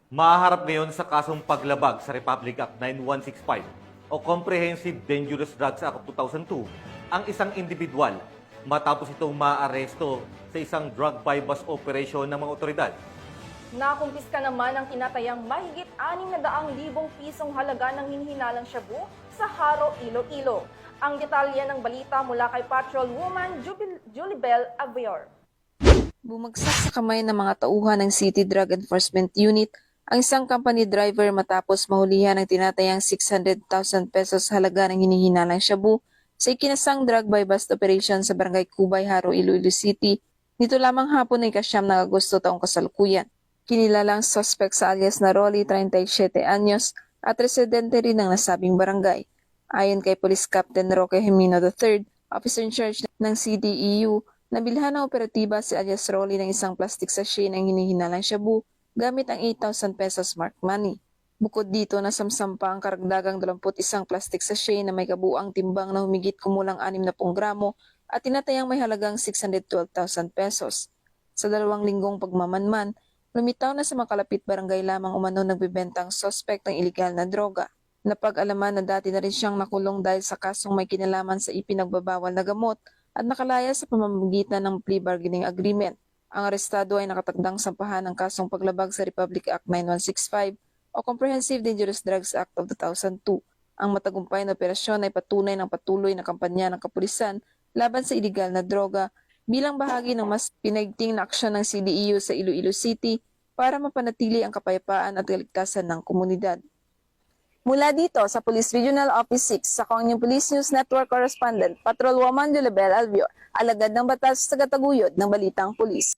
Mahaharap ngayon sa kasong paglabag sa Republic Act 9165 o Comprehensive Dangerous Drugs Act of 2002 ang isang individual matapos itong maaresto sa isang drug buy-bust operation ng mga otoridad. Nakumpiska naman ang tinatayang mahigit 600,000 pisong halaga ng hinihinalang shabu sa Haro, Iloilo. Ang detalye ng balita mula kay Patrolwoman Julibel Avior. Bumagsak sa kamay ng mga tauhan ng City Drug Enforcement Unit ang isang company driver matapos mahulihan ng tinatayang 600,000 pesos halaga ng hinihinalang shabu sa ikinasang drug buy-bust operation sa Barangay Cubay, Haro, Iloilo City nito lamang hapon ng ika-9 ng Agosto taong kasalukuyan. Kinilalang suspect sa alias na Rolly, 37 anyos at residente rin ng nasabing barangay. Ayon kay Police Captain Roque Jimeno III, officer in charge ng CDEU, nabilhan ng operatiba si alias Rolly ng isang plastic sachet ng hinihinalang shabu gamit ang 8,000 pesos marked money. Bukod dito, nasamsam pa ang karagdagang 21 plastic sachet na may kabuang timbang na humigit kumulang 60 gramo at tinatayang may halagang 612,000 pesos. Sa 2 linggong pagmamanman, lumitaw na sa makalapit barangay lamang umano nagbebentang suspect ng iligal na droga. Napag-alaman na dati na rin siyang nakulong dahil sa kasong may kinalaman sa ipinagbabawal na gamot at nakalaya sa pamamagitan ng plea bargaining agreement. Ang arestado ay nakatagdang sampahan ng kasong paglabag sa Republic Act 9165 o Comprehensive Dangerous Drugs Act of 2002. Ang matagumpay na operasyon ay patunay ng patuloy na kampanya ng kapulisan laban sa iligal na droga bilang bahagi ng mas pinaigting na aksyon ng CDEU sa Iloilo City para mapanatili ang kapayapaan at kaligtasan ng komunidad. Mula dito sa Police Regional Office 6 sa Kongnyong Police News Network Correspondent, Patrolwoman Julibel Albior, alagad ng batas sa tagataguyod ng Balitang Pulis.